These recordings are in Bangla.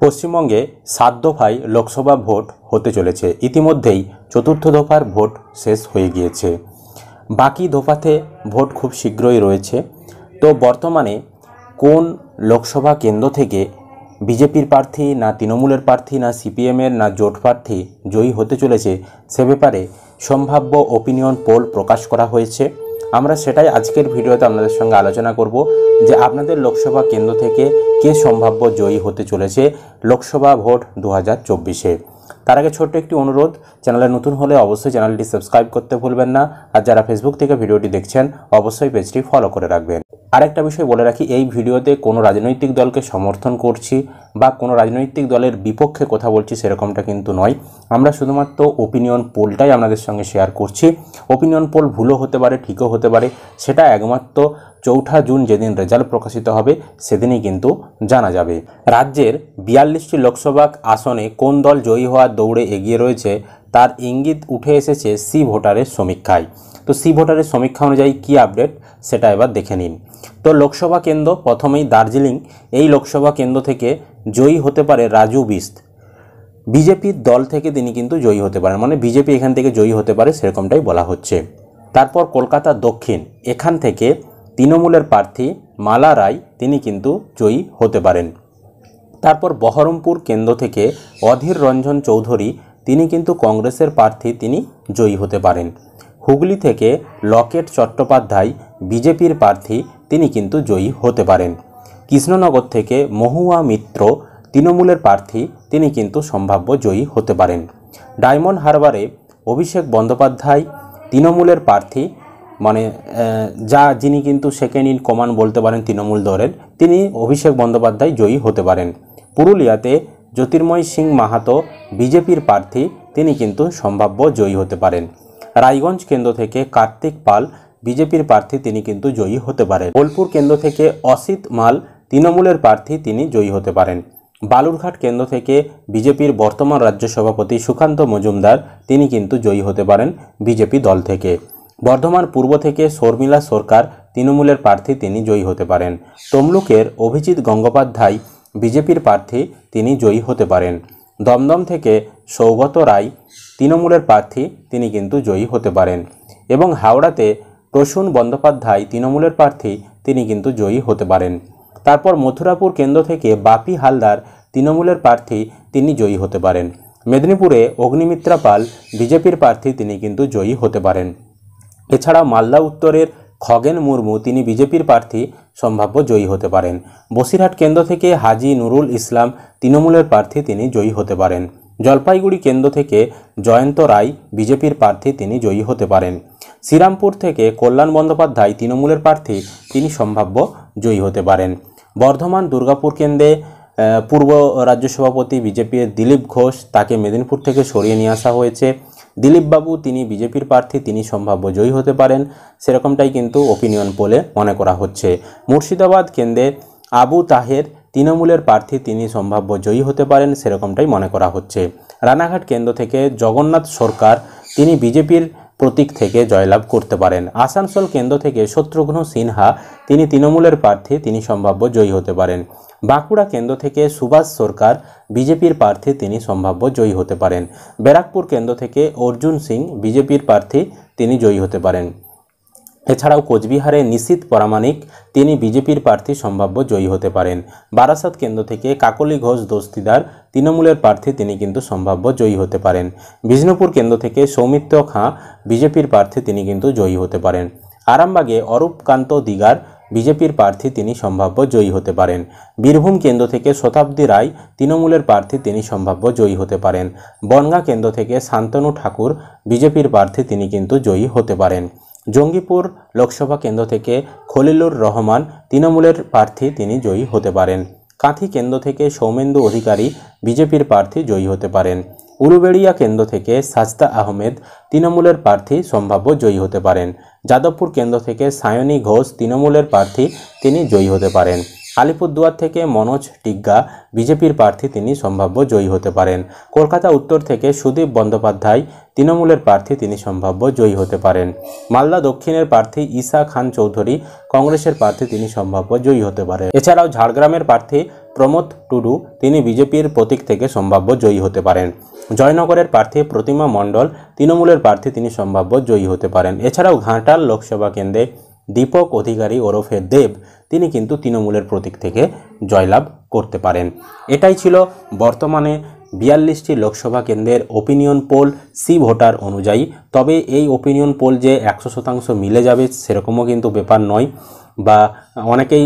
পশ্চিমবঙ্গে 7 দফায় লোকসভা ভোট হতে চলেছে। ইতিমধ্যেই চতুর্থ দফার ভোট শেষ হয়ে গিয়েছে। বাকি দফাতে ভোট খুব শীঘ্রই রয়েছে। তো বর্তমানে কোন লোকসভা কেন্দ্র থেকে বিজেপির প্রার্থী না তৃণমূলের প্রার্থী না সিপিএমের না জোট প্রার্থী জয়ী হতে চলেছে সে ব্যাপারে সম্ভাব্য ওপিনিয়ন পোল প্রকাশ করা হয়েছে। আমরা সেটাই আজকের ভিডিওতে আপনাদের সঙ্গে আলোচনা করব যে আপনাদের লোকসভা কেন্দ্র থেকে কে সম্ভাব্য জয়ী হতে চলেছে লোকসভা ভোট 2024-এ। তার আগে ছোট্ট একটি অনুরোধ, চ্যানেলে নতুন হলে অবশ্যই চ্যানেলটি সাবস্ক্রাইব করতে ভুলবেন না, আর যারা ফেসবুক থেকে ভিডিওটি দেখছেন অবশ্যই পেজটি ফলো করে রাখবেন। আরেকটা বিষয় বলে রাখি, এই ভিডিওতে কোনো রাজনৈতিক দলকে সমর্থন করছি বা কোনো রাজনৈতিক দলের বিপক্ষে কথা বলছি সেরকমটা কিন্তু নয়। আমরা শুধুমাত্র ওপিনিয়ন পোলটাই আপনাদের সঙ্গে শেয়ার করছি। ওপিনিয়ন পোল ভুলও হতে পারে, ঠিকও হতে পারে, সেটা একমাত্র 4 জুন যেদিন রেজাল্ট প্রকাশিত হবে সেদিনই কিন্তু জানা যাবে। রাজ্যের 42টি লোকসভা আসনে কোন দল জয়ী হওয়ার দৌড়ে এগিয়ে রয়েছে তার ইঙ্গিত উঠে এসেছে সি ভোটারের সমীক্ষায়। তো সি ভোটারের সমীক্ষা অনুযায়ী কী আপডেট সেটা এবার দেখে নিন। তো লোকসভা কেন্দ্র প্রথমেই দার্জিলিং, এই লোকসভা কেন্দ্র থেকে জয়ী হতে পারে রাজু বিস্ত। বিজেপির দল থেকে তিনি কিন্তু জয়ী হতে পারেন, মানে বিজেপি এখান থেকে জয়ী হতে পারে সেরকমটাই বলা হচ্ছে। তারপর কলকাতা দক্ষিণ, এখান থেকে তৃণমূলের প্রার্থী মালা রায় তিনি কিন্তু জয়ী হতে পারেন। তারপর বহরমপুর কেন্দ্র থেকে অধীর রঞ্জন চৌধুরী তিনি কিন্তু কংগ্রেসের প্রার্থী, তিনি জয়ী হতে পারেন। হুগলি থেকে লকেট চট্টোপাধ্যায় বিজেপির প্রার্থী, তিনি কিন্তু জয়ী হতে পারেন। কৃষ্ণনগর থেকে মহুয়া মিত্র তৃণমূলের প্রার্থী, তিনি কিন্তু সম্ভাব্য জয়ী হতে পারেন। ডায়মন্ড হারবারে অভিষেক বন্দ্যোপাধ্যায় তৃণমূলের প্রার্থী, মানে যিনি কিন্তু সেকেন্ড ইন কমান্ড বলতে পারেন তৃণমূল দলের, তিনি অভিষেক বন্দ্যোপাধ্যায় জয়ী হতে পারেন। পুরুলিয়াতে জ্যোতির্ময় সিং মাহাতো বিজেপির প্রার্থী, তিনি কিন্তু সম্ভাব্য জয়ী হতে পারেন। রায়গঞ্জ কেন্দ্র থেকে কার্তিক পাল বিজেপির প্রার্থী, তিনি কিন্তু জয়ী হতে পারেন। বোলপুর কেন্দ্র থেকে অসিত মাল তৃণমূলের প্রার্থী, তিনি জয়ী হতে পারেন। বালুরঘাট কেন্দ্র থেকে বিজেপির বর্তমান রাজ্য সভাপতি সুকান্ত মজুমদার, তিনি কিন্তু জয়ী হতে পারেন বিজেপি দল থেকে। বর্ধমান পূর্ব থেকে শর্মিলা সরকার তৃণমূলের প্রার্থী, তিনি জয়ী হতে পারেন। তমলুকের অভিজিৎ গঙ্গোপাধ্যায় বিজেপির প্রার্থী, তিনি জয়ী হতে পারেন। দমদম থেকে সৌগত রায় তৃণমূলের প্রার্থী, তিনি কিন্তু জয়ী হতে পারেন। এবং হাওড়াতে প্রসূন বন্দ্যোপাধ্যায় তৃণমূলের প্রার্থী, তিনি কিন্তু জয়ী হতে পারেন। তারপর মথুরাপুর কেন্দ্র থেকে বাপি হালদার তৃণমূলের প্রার্থী, তিনি জয়ী হতে পারেন। মেদিনীপুরে অগ্নিমিত্রা পাল বিজেপির প্রার্থী, তিনি কিন্তু জয়ী হতে পারেন। এছাড়াও মালদা উত্তরের খগেন মুর্মু, তিনি বিজেপির প্রার্থী, সম্ভাব্য জয়ী হতে পারেন। বসিরহাট কেন্দ্র থেকে হাজি নুরুল ইসলাম তৃণমূলের প্রার্থী, তিনি জয়ী হতে পারেন। জলপাইগুড়ি কেন্দ্র থেকে জয়ন্ত রায় বিজেপির প্রার্থী, তিনি জয়ী হতে পারেন। শ্রীরামপুর থেকে কল্যাণ বন্দ্যোপাধ্যায় তৃণমূলের প্রার্থী, তিনি সম্ভাব্য জয়ী হতে পারেন। বর্ধমান দুর্গাপুর কেন্দ্রে পূর্ব রাজ্য সভাপতি বিজেপির দিলীপ ঘোষ, তাকে মেদিনীপুর থেকে সরিয়ে নিয়ে আসা হয়েছে। দিলীপবাবু, তিনি বিজেপির প্রার্থী, তিনি সম্ভাব্য জয়ী হতে পারেন, সেরকমটাই কিন্তু ওপিনিয়ন পোলে মনে করা হচ্ছে। মুর্শিদাবাদ কেন্দ্রে আবু তাহের তৃণমূলের প্রার্থী, তিনি সম্ভাব্য জয়ী হতে পারেন, সেরকমটাই মনে করা হচ্ছে। রানাঘাট কেন্দ্র থেকে জগন্নাথ সরকার, তিনি বিজেপির প্রতীক থেকে জয়লাভ করতে পারেন। আসানসোল কেন্দ্র থেকে শত্রুঘ্ন সিনহা, তিনি তৃণমূলের প্রার্থী, তিনি সম্ভাব্য জয়ী হতে পারেন। বাঁকুড়া কেন্দ্র থেকে সুভাষ সরকার বিজেপির প্রার্থী, তিনি সম্ভাব্য জয়ী হতে পারেন। ব্যারাকপুর কেন্দ্র থেকে অর্জুন সিং বিজেপির প্রার্থী, তিনি জয়ী হতে পারেন। এছাড়াও কোচবিহারে নিশীথ পরামানিক, তিনি বিজেপির প্রার্থী, সম্ভাব্য জয়ী হতে পারেন। বারাসাত কেন্দ্র থেকে কাকলি ঘোষ দস্তিদার তৃণমূলের প্রার্থী, তিনি কিন্তু সম্ভাব্য জয়ী হতে পারেন। বিষ্ণুপুর কেন্দ্র থেকে সৌমিত্র খাঁ বিজেপির প্রার্থী, তিনি কিন্তু জয়ী হতে পারেন। আরামবাগে অরূপকান্ত দিগার বিজেপির প্রার্থী, তিনি সম্ভাব্য জয়ী হতে পারেন। বীরভূম কেন্দ্র থেকে শতাব্দী রায় তৃণমূলের প্রার্থী, তিনি সম্ভাব্য জয়ী হতে পারেন। বনগাঁ কেন্দ্র থেকে শান্তনু ঠাকুর বিজেপির প্রার্থী, তিনি কিন্তু জয়ী হতে পারেন। জঙ্গিপুর লোকসভা কেন্দ্র থেকে খলিলুর রহমান তৃণমূলের প্রার্থী, তিনি জয়ী হতে পারেন। কাঁথি কেন্দ্র থেকে সৌমেন্দু অধিকারী বিজেপির প্রার্থী, জয়ী হতে পারেন। উলুবেড়িয়া কেন্দ্র থেকে সাজদা আহমেদ তৃণমূলের প্রার্থী, সম্ভাব্য জয়ী হতে পারেন। যাদবপুর কেন্দ্র থেকে সায়নী ঘোষ তৃণমূলের প্রার্থী, তিনি জয়ী হতে পারেন। আলিপুরদুয়ার থেকে মনোজ টিগ্গা বিজেপির প্রার্থী, তিনি সম্ভাব্য জয়ী হতে পারেন। কলকাতা উত্তর থেকে সুদীপ বন্দ্যোপাধ্যায় তৃণমূলের প্রার্থী, তিনি সম্ভাব্য জয়ী হতে পারেন। মালদা দক্ষিণের প্রার্থী ঈশা খান চৌধুরী কংগ্রেসের প্রার্থী, তিনি সম্ভাব্য জয়ী হতে পারেন। এছাড়াও ঝাড়গ্রামের প্রার্থী প্রমোদ টুডু তিনি বিজেপির প্রতীক থেকে সম্ভাব্য জয়ী হতে পারেন। জয়নগরের প্রার্থী প্রতিমা মণ্ডল তৃণমূলের প্রার্থী তিনি সম্ভাব্য জয়ী হতে পারেন। এছাড়াও ঘাটাল লোকসভা কেন্দ্রে দীপক অধিকারী ওরফে দেব তিনি কিন্তু তৃণমূলের প্রতীক থেকে জয়লাভ করতে পারেন। এটাই ছিল বর্তমানে 42টি লোকসভা কেন্দ্রের ওপিনিয়ন পোল সি ভোটার অনুযায়ী। তবে এই ওপিনিয়ন পোল যে 100% মিলে যাবে সেরকমও কিন্তু ব্যাপার নয়, বা অনেকেই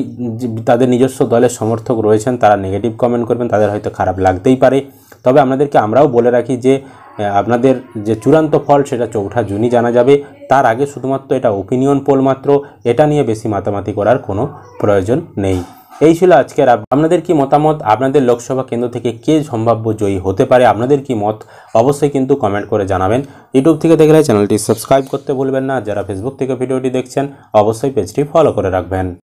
তাদের নিজস্ব দলের সমর্থক রয়েছেন তারা নেগেটিভ কমেন্ট করবেন, তাদের হয়তো খারাপ লাগতেই পারে। তবে আমরাও বলে রাখি যে আপনাদের যে চূড়ান্ত ফল সেটা 4 জুনই জানা যাবে। তার আগে শুধুমাত্র এটা ওপিনিয়ন পোল মাত্র, এটা নিয়ে বেশি মাতামাতি করার কোনো প্রয়োজন নেই। এই ছিল আজকের আপনাদের কি মতামত, আপনাদের লোকসভা কেন্দ্র থেকে কে সম্ভাব্য জয়ী হতে পারে, আপনাদের কি মত অবশ্যই কিন্তু কমেন্ট করে জানাবেন। ইউটিউব থেকে দেখলে চ্যানেলটি সাবস্ক্রাইব করতে ভুলবেন না, যারা ফেসবুক থেকে ভিডিওটি দেখছেন অবশ্যই পেজটি ফলো করে রাখবেন।